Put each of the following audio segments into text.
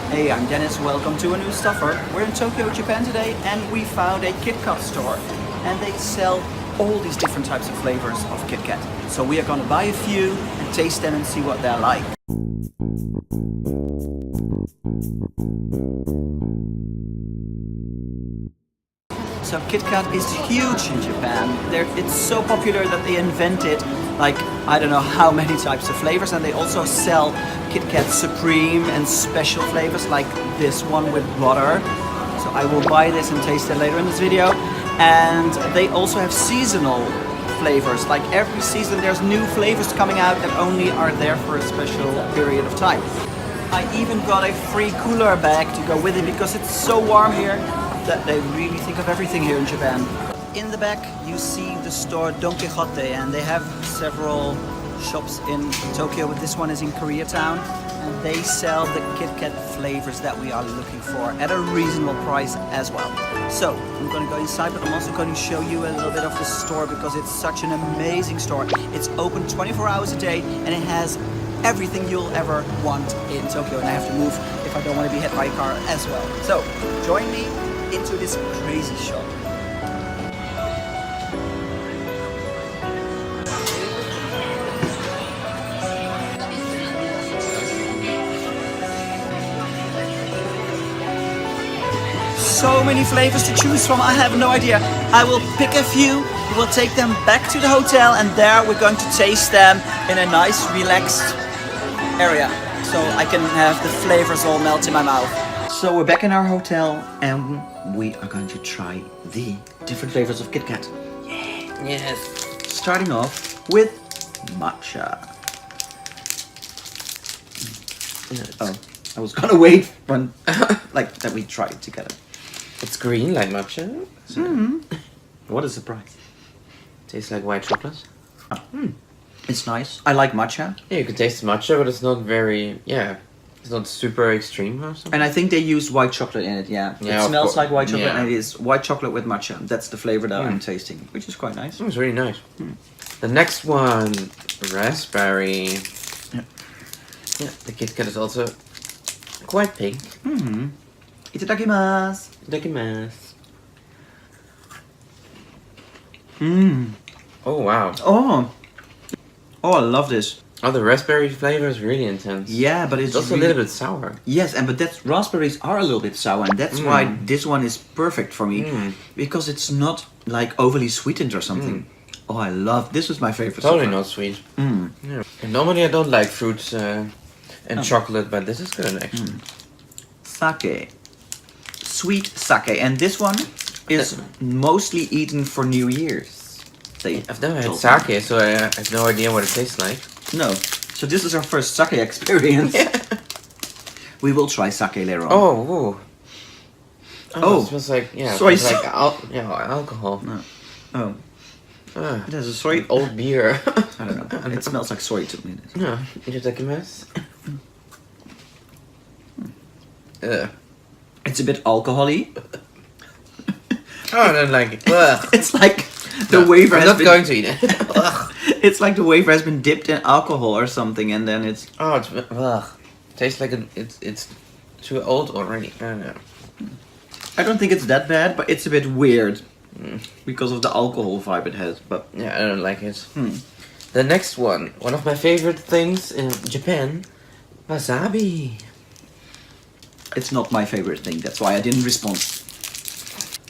Hey, I'm Dennis, welcome to a new STUFR. We're in Tokyo, Japan today, and we found a KitKat store. And they sell all these different types of flavors of KitKat. So we are gonna buy a few and taste them and see what they're like. So KitKat is huge in Japan. It's so popular that they invented like I don't know how many types of flavors, and they also sell KitKat Supreme and special flavors like this one with butter. So I will buy this and taste it later in this video. And they also have seasonal flavors. Like every season there's new flavors coming out that only are there for a special period of time. I even got a free cooler bag to go with it because it's so warm here that they really think of everything here in Japan. In the back you see the store Don Quixote, and they have several shops in Tokyo, but this one is in Koreatown, and they sell the KitKat flavors that we are looking for at a reasonable price as well. So I'm going to go inside, but I'm also going to show you a little bit of the store because it's such an amazing store. It's open 24 hours a day and it has everything you'll ever want in Tokyo, and I have to move if I don't want to be hit by a car as well. So join me into this crazy shop. So many flavors to choose from, I have no idea. I will pick a few, we'll take them back to the hotel, and there we're going to taste them in a nice relaxed area so I can have the flavors all melt in my mouth. So we're back in our hotel and we are going to try the different flavors of KitKat. Yes. Starting off with matcha. Oh, I was gonna wait for like that we try it together. It's green like matcha. So What a surprise. tastes like white chocolate. It's nice. I like matcha. Yeah, you can taste matcha, but it's not very, it's not super extreme or something. And I think they use white chocolate in it, yeah. Yeah, It of smells course. like white chocolate, Yeah. and it is white chocolate with matcha. That's the flavor that I'm tasting, which is quite nice. It's really nice. The next one, raspberry. Yeah, the KitKat is also quite pink. Itadakimasu. Itadakimasu. Mmm. Oh wow. Oh, I love this. Oh, the raspberry flavor is really intense. Yeah, but it's also really, a little bit sour. Yes, but that's raspberries are a little bit sour, and that's why this one is perfect for me because it's not like overly sweetened or something. Oh, I love this. Is my favorite. Totally so far. not sweet. Yeah. And normally I don't like fruits and chocolate, but this is good actually. Sake, sweet sake, and this one is mostly eaten for New Year's. I've never had sake, so I have no idea what it tastes like. No, so this is our first sake experience. We will try sake later on. Oh, it smells like soy it smells like alcohol. No. Oh, it has a soy. Like old beer. I don't know. It smells like soy to me. No, itadakimasu. It's a bit alcohol-y. Oh, I don't like it. Ugh. It's like the wafer I'm has not been. going to eat it. Ugh. It's like the wafer has been dipped in alcohol or something, and then it's. Oh, it's tastes like it's too old already. I don't know. I don't think it's that bad, but it's a bit weird because of the alcohol vibe it has. But Yeah, I don't like it. The next one of my favorite things in Japan, wasabi. it's not my favorite thing. That's why I didn't respond.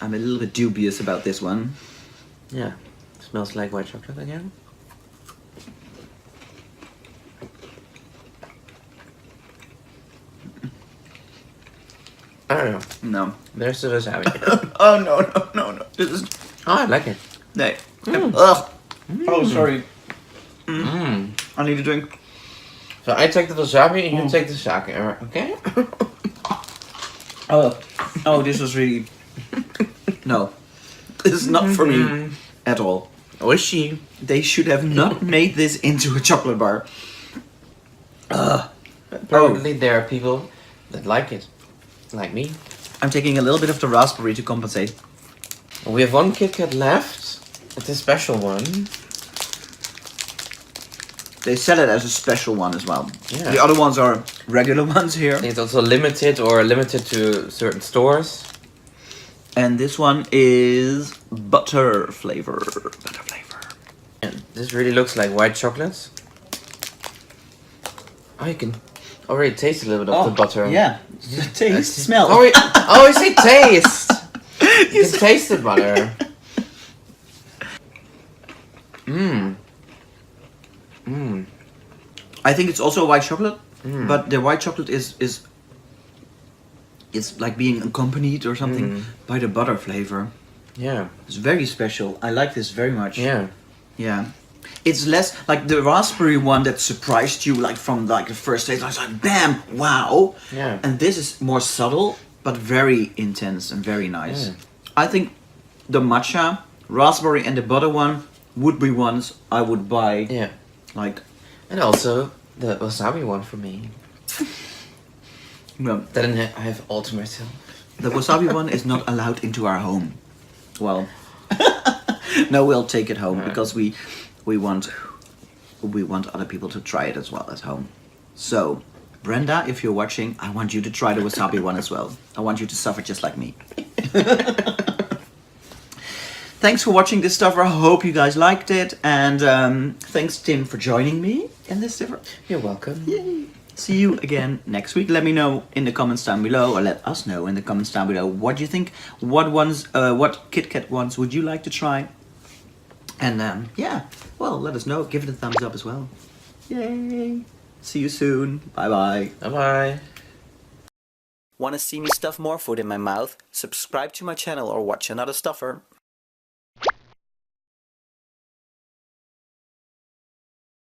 I'm a little bit dubious about this one. Yeah, smells like white chocolate again. I don't know. No. There's the wasabi. Oh no. This is. Oh, I like it. No. Ugh. Oh, sorry. Mm. I need a drink. So I take the wasabi and you take the sake, okay? Oh, this was really. No. This is not for me at all. Oishi. They should have not made this into a chocolate bar. Apparently there are people that like it. Like me. I'm taking a little bit of the raspberry to compensate. We have one KitKat left. It's a special one. They sell it as a special one as well. Yeah. The other ones are regular ones here. I think it's also limited or limited to certain stores. And this one is butter flavor. Butter flavor. And this really looks like white chocolate. Oh, you can already taste a little bit of the butter. Yeah. Taste, smell. Oh, I say taste. You can taste the butter. Mmm. Mmm. I think it's also white chocolate, but the white chocolate is it's like being accompanied or something by the butter flavor. Yeah. It's very special. I like this very much. Yeah. Yeah. It's less like the raspberry one that surprised you like from like the first taste. I was like, bam, wow. Yeah. And this is more subtle but very intense and very nice. Yeah. I think the matcha, raspberry and the butter one would be ones I would buy. Yeah. Like, And also the wasabi one for me. well, Then I have all to myself. the wasabi one is not allowed into our home. Well, no, we'll take it home because we want other people to try it as well at home. So, Brenda, if you're watching, I want you to try the wasabi one as well. I want you to suffer just like me. Thanks for watching this STUFR. I hope you guys liked it, and thanks Tim for joining me in this STUFR. You're welcome. Yay! See you again next week. Let me know in the comments down below, or let us know in the comments down below what you think. What KitKat ones would you like to try? And yeah, well, let us know. Give it a thumbs up as well. Yay! See you soon. Bye bye. Bye bye. Want to see me stuff more food in my mouth? Subscribe to my channel or watch another STUFR.